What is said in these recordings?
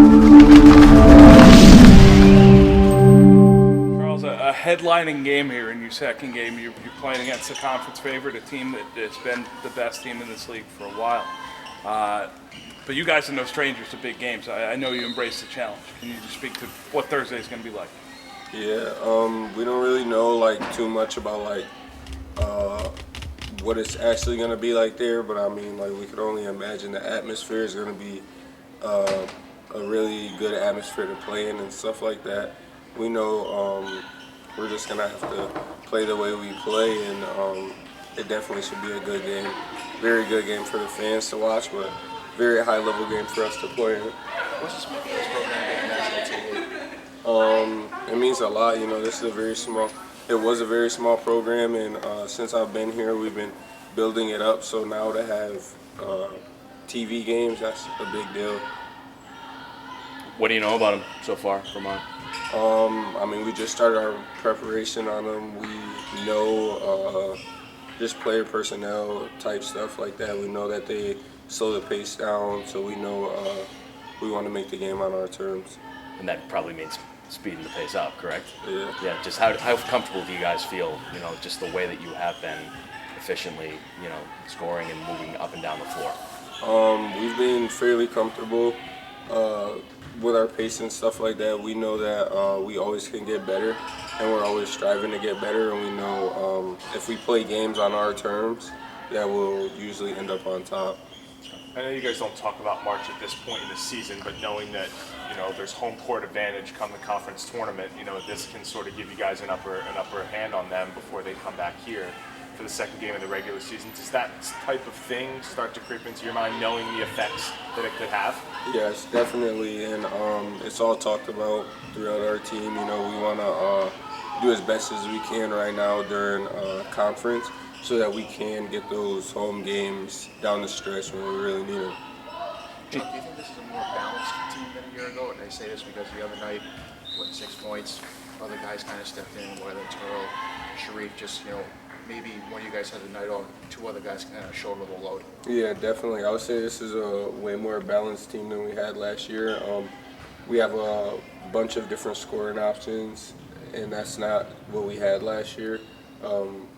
Charles, a headlining game here in your second game. You're playing against a conference favorite, a team that has been the best team in this league for a while. But you guys are no strangers to big games. I know you embrace the challenge. Can you just speak to what Thursday is going to be like? Yeah, we don't really know like too much about like what it's actually gonna be like there, but I mean like we could only imagine the atmosphere is gonna be a really good atmosphere to play in and stuff like that. We know we're just gonna have to play the way we play, and it definitely should be a good game, very good game for the fans to watch, but very high level game for us to play in. What's this mean for this program getting national TV? It means a lot. You know, this is a very small. It was a very small program, and since I've been here, we've been building it up. So now to have TV games, that's a big deal. What do you know about them so far, Vermont? I mean, we just started our preparation on them. We know just player personnel type stuff like that. We know that they slow the pace down, so we know we want to make the game on our terms. And that probably means speeding the pace up, correct? Yeah. Yeah, just how comfortable do you guys feel, you know, just the way that you have been efficiently, you know, scoring and moving up and down the floor? We've been fairly comfortable with our pace and stuff like that. We know that we always can get better, and we're always striving to get better, and we know if we play games on our terms, that we'll usually end up on top. I know you guys don't talk about March at this point in the season, but knowing that, you know, there's home court advantage come the conference tournament, you know, this can sort of give you guys an upper hand on them before they come back here for the second game of the regular season. Does that type of thing start to creep into your mind, knowing the effects that it could have? Yes, definitely, and it's all talked about throughout our team. You know, we want to do as best as we can right now during conference, so that we can get those home games down the stretch when we really need them. John, do you think this is a more balanced team than a year ago? And I say this because the other night, 6 points, other guys kind of stepped in, whether it's Earl, Sharif, just, you know, maybe one of you guys had the night off, 2 other guys kind of showed a little load. Yeah, definitely. I would say this is a way more balanced team than we had last year. We have a bunch of different scoring options, and that's not what we had last year.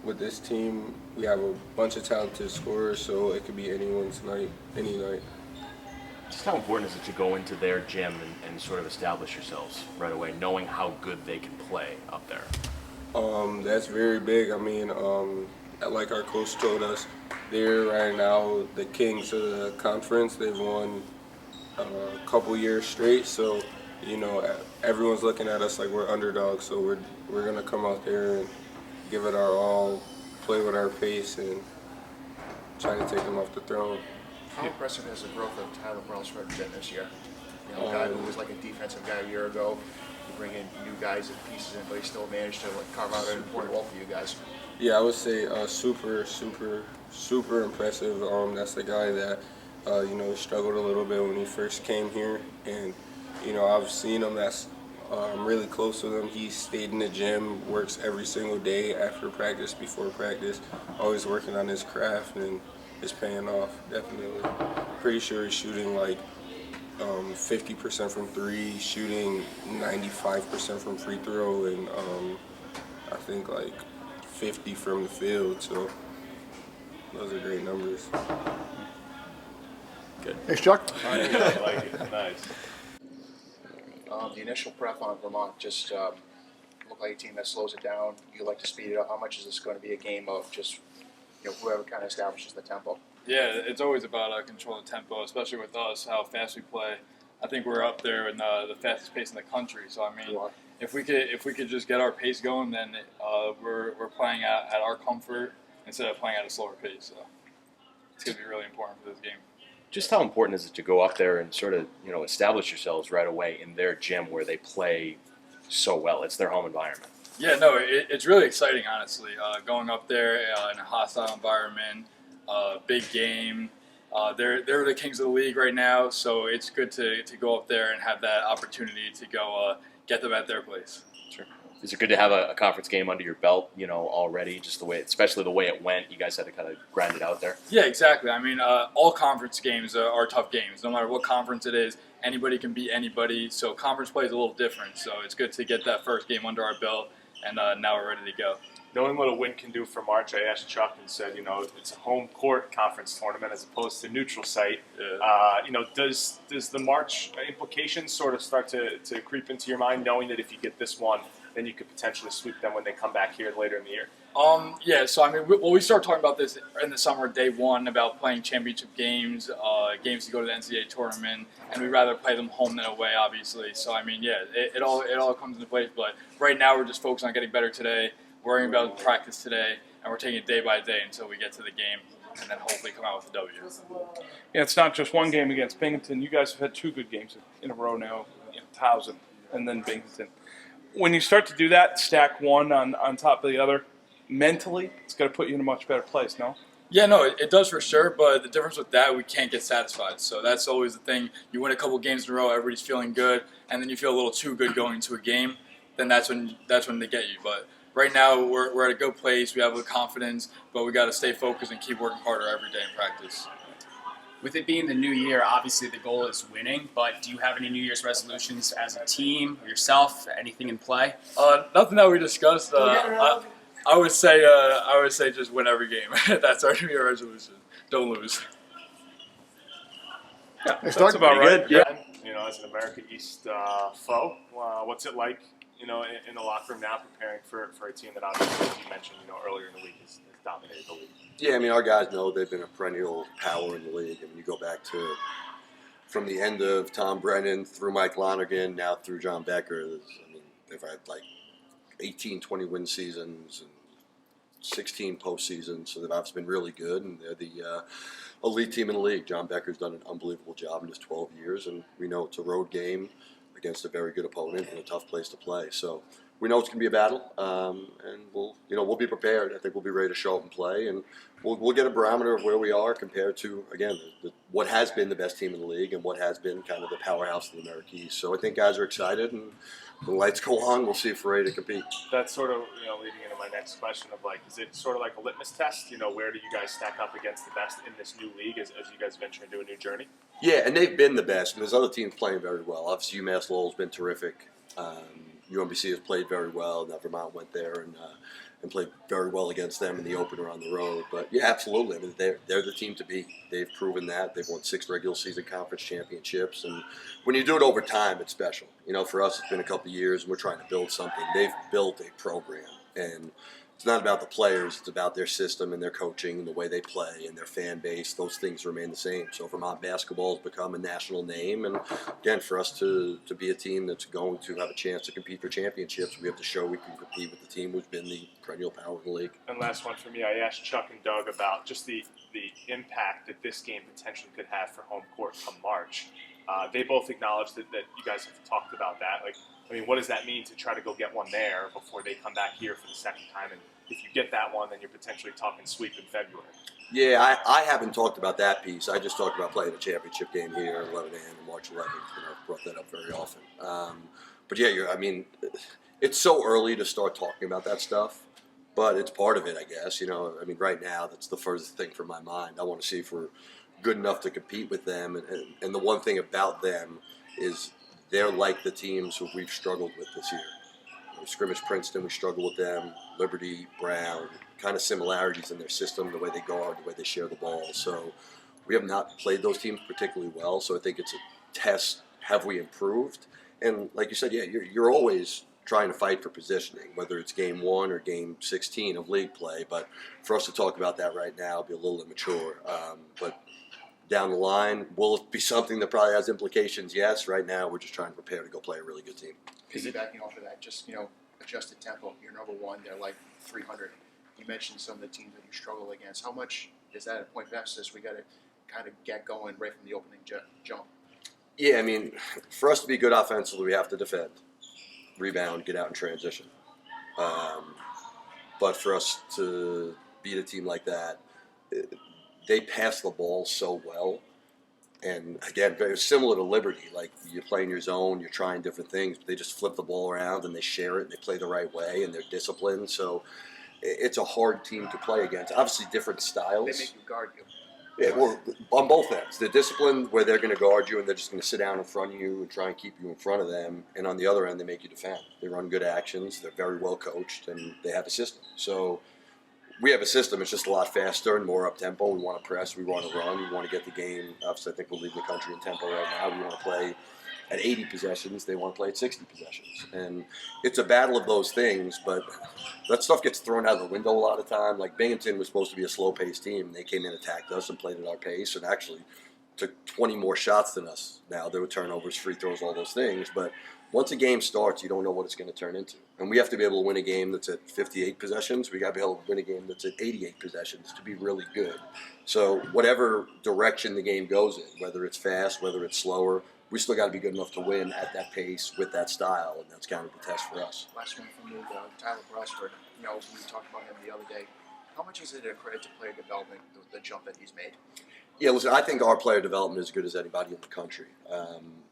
With this team, we have a bunch of talented scorers, so it could be anyone's night, any night. Just how important is it to go into their gym and sort of establish yourselves right away, knowing how good they can play up there? That's very big. I mean, like our coach told us, they're right now the kings of the conference. They've won a couple years straight, so you know everyone's looking at us like we're underdogs. So we're gonna come out there and give it our all, play with our pace, and try to take them off the throne. How impressive has the growth of Tyler Brailsford been this year? You know, a guy who was like a defensive guy a year ago, you bring in new guys and pieces in, but he still managed to like carve out an important role for you guys. Yeah, I would say super impressive. That's the guy that you know struggled a little bit when he first came here, and you know I've seen him. I'm really close with him. He stayed in the gym, works every single day after practice, before practice, always working on his craft, and it's paying off, definitely. Pretty sure he's shooting like 50% from 3, shooting 95% from free throw, and I think like 50 from the field, so those are great numbers. Good. Thanks, Chuck. I like it. Nice. The initial prep on Vermont just looked like a team that slows it down. You like to speed it up. How much is this going to be a game of just, you know, whoever kind of establishes the tempo? Yeah, it's always about controlling the tempo, especially with us, how fast we play. I think we're up there in the fastest pace in the country. So I mean, if we could just get our pace going, then we're playing at our comfort instead of playing at a slower pace. So it's going to be really important for this game. Just how important is it to go up there and sort of, you know, establish yourselves right away in their gym where they play so well? It's their home environment. Yeah, no, it's really exciting, honestly. Going up there in a hostile environment, big game. They're the kings of the league right now, so it's good to go up there and have that opportunity to go get them at their place. Sure. Is it good to have a conference game under your belt, already? Just especially the way it went, you guys had to kind of grind it out there. Yeah, exactly. I mean, all conference games are tough games. No matter what conference it is, anybody can beat anybody. So conference play is a little different. So it's good to get that first game under our belt, and now we're ready to go. Knowing what a win can do for March, I asked Chuck and said, it's a home court conference tournament as opposed to neutral site. Yeah. Does the March implications sort of start to creep into your mind, knowing that if you get this one, then you could potentially sweep them when they come back here later in the year? Yeah, so I mean, we started talking about this in the summer, day one, about playing championship games, games to go to the NCAA tournament, and we'd rather play them home than away, obviously. So I mean, yeah, it all comes into place. But right now, we're just focused on getting better today, worrying about practice today, and we're taking it day by day until we get to the game, and then hopefully come out with a W. Yeah, it's not just one game against Binghamton. You guys have had 2 good games in a row now, Towson and then Binghamton. When you start to do that, stack one on top of the other, mentally, it's got to put you in a much better place, no? Yeah, no, it does for sure, but the difference with that, we can't get satisfied. So that's always the thing. You win a couple games in a row, everybody's feeling good, and then you feel a little too good going into a game, then that's when they get you. But right now, we're at a good place. We have the confidence, but we got to stay focused and keep working harder every day in practice. With it being the new year, obviously the goal is winning, but do you have any New Year's resolutions as a team or yourself? Anything in play? Nothing that we discussed. I would say just win every game. That's our New Year resolution. Don't lose. Yeah, that's about right. Yeah. As an America East foe, what's it like, in the locker room now, preparing for a team that obviously, as you mentioned, earlier in the week has dominated the league? Yeah, I mean, our guys know they've been a perennial power in the league. I mean, you go back to from the end of Tom Brennan through Mike Lonergan, now through John Becker. They've had like 18, 20-win seasons and 16 postseasons, so they've obviously been really good, and they're the elite team in the league. John Becker's done an unbelievable job in his 12 years, and we know it's a road game against a very good opponent and a tough place to play. So we know it's going to be a battle, and we'll be prepared. I think we'll be ready to show up and play, and we'll get a barometer of where we are compared to, again, what has been the best team in the league and what has been kind of the powerhouse of the America East. So I think guys are excited, and when the lights go on, we'll see if we're ready to compete. That's sort of leading into my next question of is it sort of like a litmus test? Where do you guys stack up against the best in this new league as you guys venture into a new journey? Yeah, and they've been the best. And there's other teams playing very well. Obviously, UMass Lowell's been terrific. UMBC has played very well. Now Vermont went there and played very well against them in the opener on the road. But yeah, absolutely. I mean, they're the team to beat. They've proven that. They've won 6 regular season conference championships, and when you do it over time, it's special. For us, it's been a couple of years, and we're trying to build something. They've built a program, and it's not about the players. It's about their system and their coaching and the way they play and their fan base. Those things remain the same. So Vermont basketball has become a national name. And again, for us to be a team that's going to have a chance to compete for championships, we have to show we can compete with the team who's been the perennial power of the league. And last one for me, I asked Chuck and Doug about just the impact that this game potentially could have for home court come March. They both acknowledged that you guys have talked about that. What does that mean to try to go get one there before they come back here for the second time? And if you get that one, then you're potentially talking sweep in February. Yeah, I haven't talked about that piece. I just talked about playing a championship game here at 11 a.m. on March 11th, and I've brought that up very often. But yeah, it's so early to start talking about that stuff, but it's part of it, I guess. Right now, that's the furthest thing from my mind. I want to see if we're good enough to compete with them, and the one thing about them is they're like the teams who we've struggled with this year. Scrimmage Princeton, we struggle with them. Liberty, Brown, kind of similarities in their system, the way they guard, the way they share the ball. So we have not played those teams particularly well. So I think it's a test. Have we improved? And like you said, yeah, you're always trying to fight for positioning, whether it's game 1 or game 16 of league play. But for us to talk about that right now would be a little immature. But down the line, will it be something that probably has implications? Yes. Right now, we're just trying to prepare to go play a really good team. Piggybacking off of that, just, adjusted tempo. You're number 1, they're like 300. You mentioned some of the teams that you struggle against. How much is that a point of emphasis? We got to kind of get going right from the opening jump. Yeah, for us to be good offensively, we have to defend, rebound, get out in transition. But for us to beat a team like that, they pass the ball so well And again, very similar to Liberty. Like, you're playing your zone, you're trying different things, but they just flip the ball around and they share it and they play the right way and they're disciplined. So it's a hard team to play against. Obviously, different styles. They make you guard you. Yeah, well, on both ends. They're disciplined where they're going to guard you and they're just going to sit down in front of you and try and keep you in front of them. And on the other end, they make you defend. They run good actions. They're very well coached and they have a system. So we have a system. It's just a lot faster and more up-tempo. We want to press. We want to run. We want to get the game. Obviously, I think we'll lead the country in tempo right now. We want to play at 80 possessions. They want to play at 60 possessions. And it's a battle of those things, but that stuff gets thrown out of the window a lot of time. Like, Binghamton was supposed to be a slow-paced team, and they came in, attacked us, and played at our pace, and actually took 20 more shots than us. Now, there were turnovers, free throws, all those things, but once a game starts, you don't know what it's going to turn into. And we have to be able to win a game that's at 58 possessions. We got to be able to win a game that's at 88 possessions to be really good. So whatever direction the game goes in, whether it's fast, whether it's slower, we still got to be good enough to win at that pace with that style, and that's kind of the test for us. Last one from me, Tyler Grasso. We talked about him the other day. How much is it a credit to player development, the jump that he's made? Yeah, listen, I think our player development is as good as anybody in the country.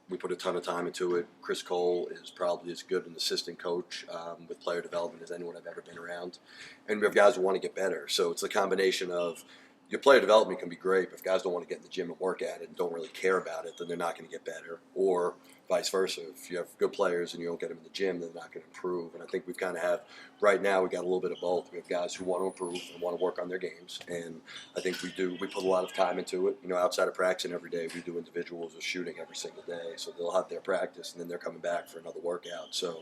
We put a ton of time into it. Chris Cole is probably as good an assistant coach with player development as anyone I've ever been around. And we have guys who want to get better. So it's a combination of your player development can be great, but if guys don't want to get in the gym and work at it and don't really care about it, then they're not going to get better. Or vice versa. If you have good players and you don't get them in the gym, they're not going to improve. And I think we've kind of have, right now, we got a little bit of both. We have guys who want to improve and want to work on their games. And I think we put a lot of time into it. Outside of practicing every day, we do individuals or shooting every single day. So they'll have their practice and then they're coming back for another workout. So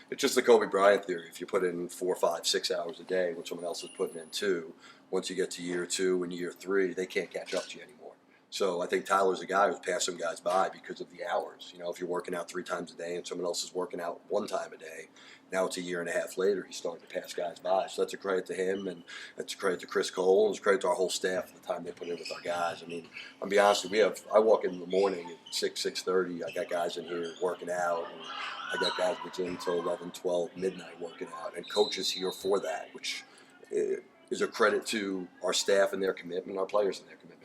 it's just the Kobe Bryant theory. If you put in 4, 5, 6 hours a day when someone else is putting in 2, once you get to year 2 and year 3, they can't catch up to you anymore. So I think Tyler's a guy who's passing guys by because of the hours. If you're working out 3 times a day and someone else is working out 1 time a day, now it's a year and a half later, he's starting to pass guys by. So that's a credit to him, and that's a credit to Chris Cole, and it's a credit to our whole staff for the time they put in with our guys. I'll be honest with you, I walk in the morning at 6, 6:30, I got guys in here working out, and I got guys in the gym until 11, 12, midnight working out, and coaches here for that, which is a credit to our staff and their commitment, our players and their commitment.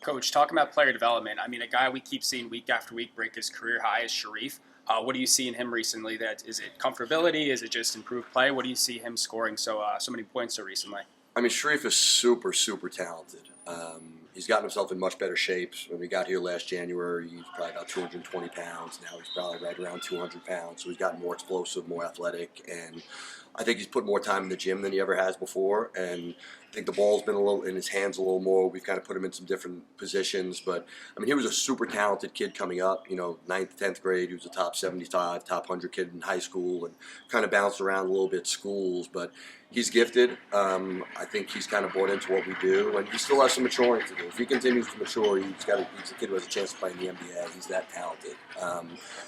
Coach, talking about player development, a guy we keep seeing week after week break his career high is Sharif. What do you see in him recently? Is it comfortability? Is it just improved play? What do you see him scoring so many points so recently? Sharif is super, super talented. He's gotten himself in much better shape. When we got here last January, he was probably about 220 pounds. Now he's probably right around 200 pounds. So he's gotten more explosive, more athletic, and I think he's put more time in the gym than he ever has before. And I think the ball's been a little in his hands a little more. We've kind of put him in some different positions. But, he was a super talented kid coming up. 9th, 10th grade, he was a top 75, top 100 kid in high school and kind of bounced around a little bit schools. But he's gifted. I think he's kind of bought into what we do. And he still has some maturing to do. If he continues to mature, he's a kid who has a chance to play in the NBA. He's that talented.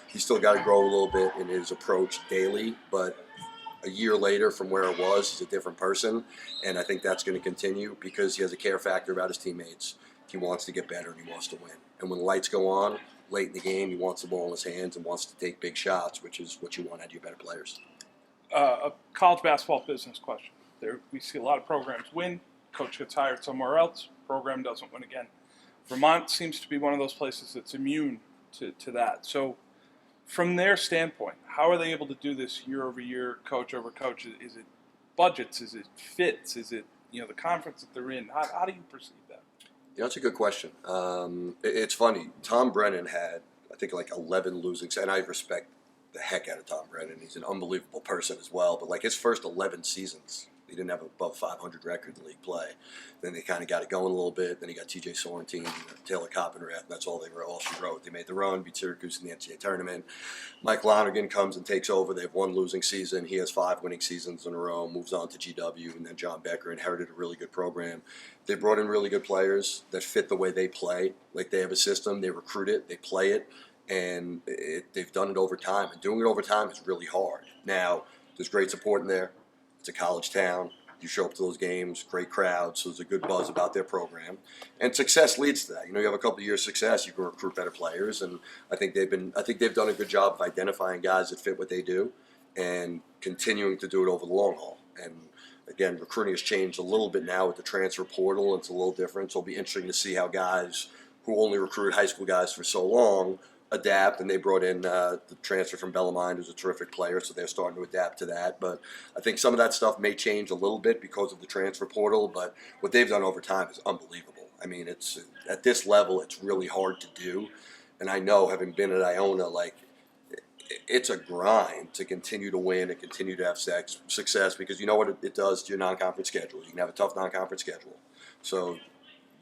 He's still got to grow a little bit in his approach daily. But a year later from where it was, he's a different person, and I think that's going to continue because he has a care factor about his teammates. He wants to get better and he wants to win. And when the lights go on late in the game, he wants the ball in his hands and wants to take big shots, which is what you want out of your better players. A college basketball business question. We see a lot of programs win, coach gets hired somewhere else, program doesn't win again. Vermont seems to be one of those places that's immune to that. So from their standpoint, how are they able to do this year over year, coach over coach? Is it budgets? Is it fits? Is it the conference that they're in? How do you perceive that? That's a good question. It's funny. Tom Brennan had, I think, 11 losing, and I respect the heck out of Tom Brennan. He's an unbelievable person as well. But his first 11 seasons, he didn't have above 500 record in league play. Then they kind of got it going a little bit. Then he got T.J. Sorrentine, Taylor Coppenrath, and that's all she wrote. They made the run, beat Syracuse in the NCAA tournament. Mike Lonergan comes and takes over. They have 1 losing season. He has 5 winning seasons in a row, moves on to GW, and then John Becker inherited a really good program. They brought in really good players that fit the way they play. They have a system, they recruit it, they play it, and they've done it over time. And doing it over time is really hard. Now, there's great support in there. It's a college town. You show up to those games, great crowds, so there's a good buzz about their program. And success leads to that. You have a couple of years' success, you can recruit better players, and I think they've done a good job of identifying guys that fit what they do and continuing to do it over the long haul. And again, recruiting has changed a little bit now with the transfer portal. It's a little different, so it'll be interesting to see how guys who only recruited high school guys for so long, adapt, and they brought in the transfer from Bellarmine, who's a terrific player, so they're starting to adapt to that. But I think some of that stuff may change a little bit because of the transfer portal, but what they've done over time is unbelievable. I mean, it's at this level, it's really hard to do, and I know, having been at Iona, like, it's a grind to continue to win and continue to have success, because you know what it does to your non-conference schedule. You can have a tough non-conference schedule. So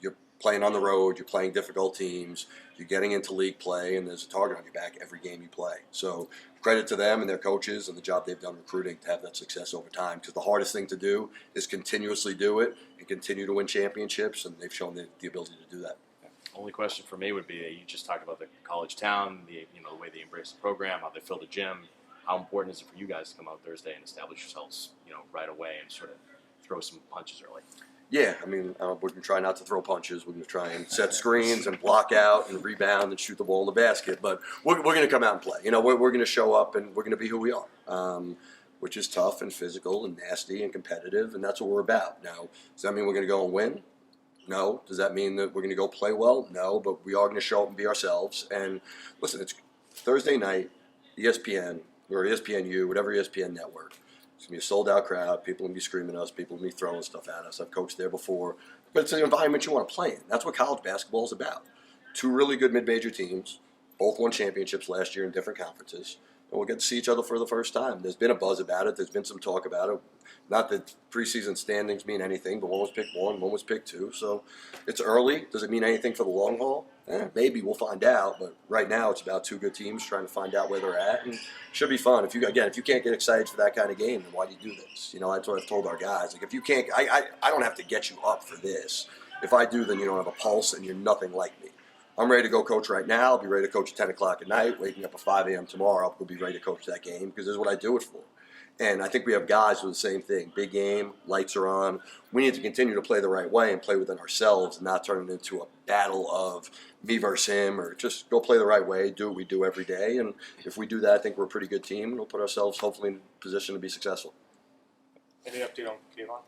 you're playing on the road, you're playing difficult teams, you're getting into league play, and there's a target on your back every game you play. So credit to them and their coaches and the job they've done recruiting to have that success over time, because the hardest thing to do is continuously do it and continue to win championships, and they've shown the ability to do that. Only question for me would be, you just talked about the college town, the way they embrace the program, how they fill the gym. How important is it for you guys to come out Thursday and establish yourselves, right away and sort of throw some punches early? Yeah, I mean, we're going to try not to throw punches. We're going to try and set screens and block out and rebound and shoot the ball in the basket. But we're going to come out and play. We're going to show up and we're going to be who we are, which is tough and physical and nasty and competitive, and that's what we're about. Now, does that mean we're going to go and win? No. Does that mean that we're going to go play well? No, but we are going to show up and be ourselves. And listen, it's Thursday night, ESPN, or ESPNU, whatever ESPN network. It's going to be a sold-out crowd. People are going to be screaming at us. People are going to be throwing stuff at us. I've coached there before. But it's an environment you want to play in. That's what college basketball is about. Two really good mid-major teams, both won championships last year in different conferences. And we'll get to see each other for the first time. There's been a buzz about it. There's been some talk about it. Not that preseason standings mean anything, but one was picked 1, one was picked 2. So it's early. Does it mean anything for the long haul? Maybe. We'll find out. But right now it's about two good teams trying to find out where they're at. And it should be fun. If you can't get excited for that kind of game, then why do you do this? That's what I've told our guys. Like, if you can't, I don't have to get you up for this. If I do, then you don't have a pulse and you're nothing like me. I'm ready to go coach right now. I'll be ready to coach at 10 o'clock at night, waking up at 5 a.m. tomorrow. I'll be ready to coach that game because this is what I do it for. And I think we have guys who are the same thing. Big game, lights are on. We need to continue to play the right way and play within ourselves and not turn it into a battle of me versus him, or just go play the right way, do what we do every day. And if we do that, I think we're a pretty good team, and we'll put ourselves hopefully in a position to be successful. Any update on Kayvon?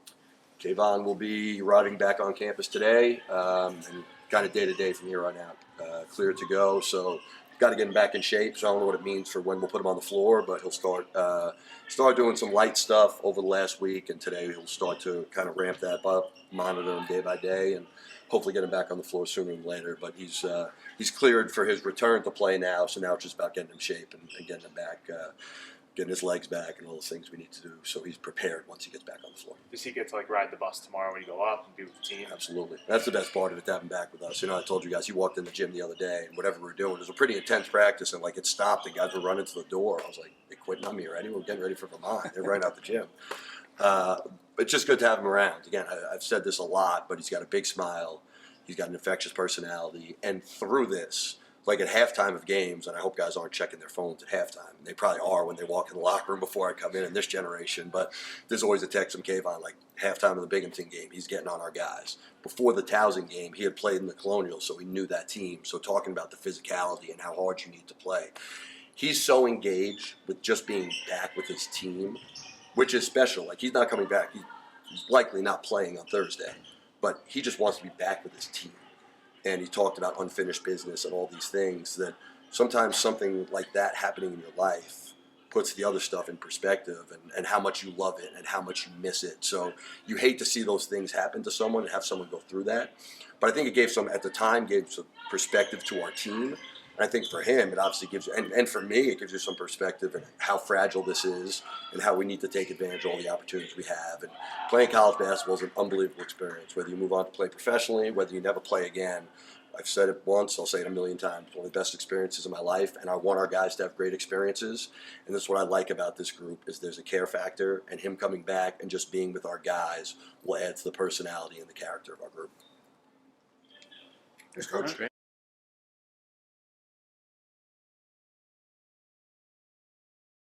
Kayvon will be arriving back on campus today, and kind of day-to-day from here on out. Clear to go, so got to get him back in shape. So I don't know what it means for when we'll put him on the floor, but he'll start doing some light stuff over the last week, and today he'll start to kind of ramp that up, monitor him day by day, and hopefully get him back on the floor sooner than later. But he's cleared for his return to play now, so now it's just about getting him in shape and getting him back, getting his legs back and all the things we need to do so he's prepared once he gets back on the floor. Does he get to ride the bus tomorrow when you go up and be with the team? Absolutely. That's the best part of it, to have him back with us. I told you guys, he walked in the gym the other day, and whatever we were doing, it was a pretty intense practice, and it stopped. The guys were running to the door. I was like, they quitting on me already? We're getting ready for Vermont. They're right out the gym. It's just good to have him around. Again, I've said this a lot, but he's got a big smile. He's got an infectious personality. And through this, at halftime of games, and I hope guys aren't checking their phones at halftime. They probably are when they walk in the locker room before I come in this generation. But there's always a text from Kayvon, halftime of the Binghamton game, he's getting on our guys. Before the Towson game, he had played in the Colonial, so he knew that team. So talking about the physicality and how hard you need to play. He's so engaged with just being back with his team, which is special. He's not coming back. He's likely not playing on Thursday. But he just wants to be back with his team. And he talked about unfinished business and all these things, that sometimes something like that happening in your life puts the other stuff in perspective, and how much you love it and how much you miss it. So you hate to see those things happen to someone and have someone go through that. But I think it gave some perspective to our team. And I think for him, it obviously gives, and for me, it gives you some perspective on how fragile this is and how we need to take advantage of all the opportunities we have. And playing college basketball is an unbelievable experience, whether you move on to play professionally, whether you never play again. I've said it once, I'll say it a million times. One of the best experiences of my life, and I want our guys to have great experiences. And that's what I like about this group, is there's a care factor, and him coming back and just being with our guys will add to the personality and the character of our group. Thanks, Coach.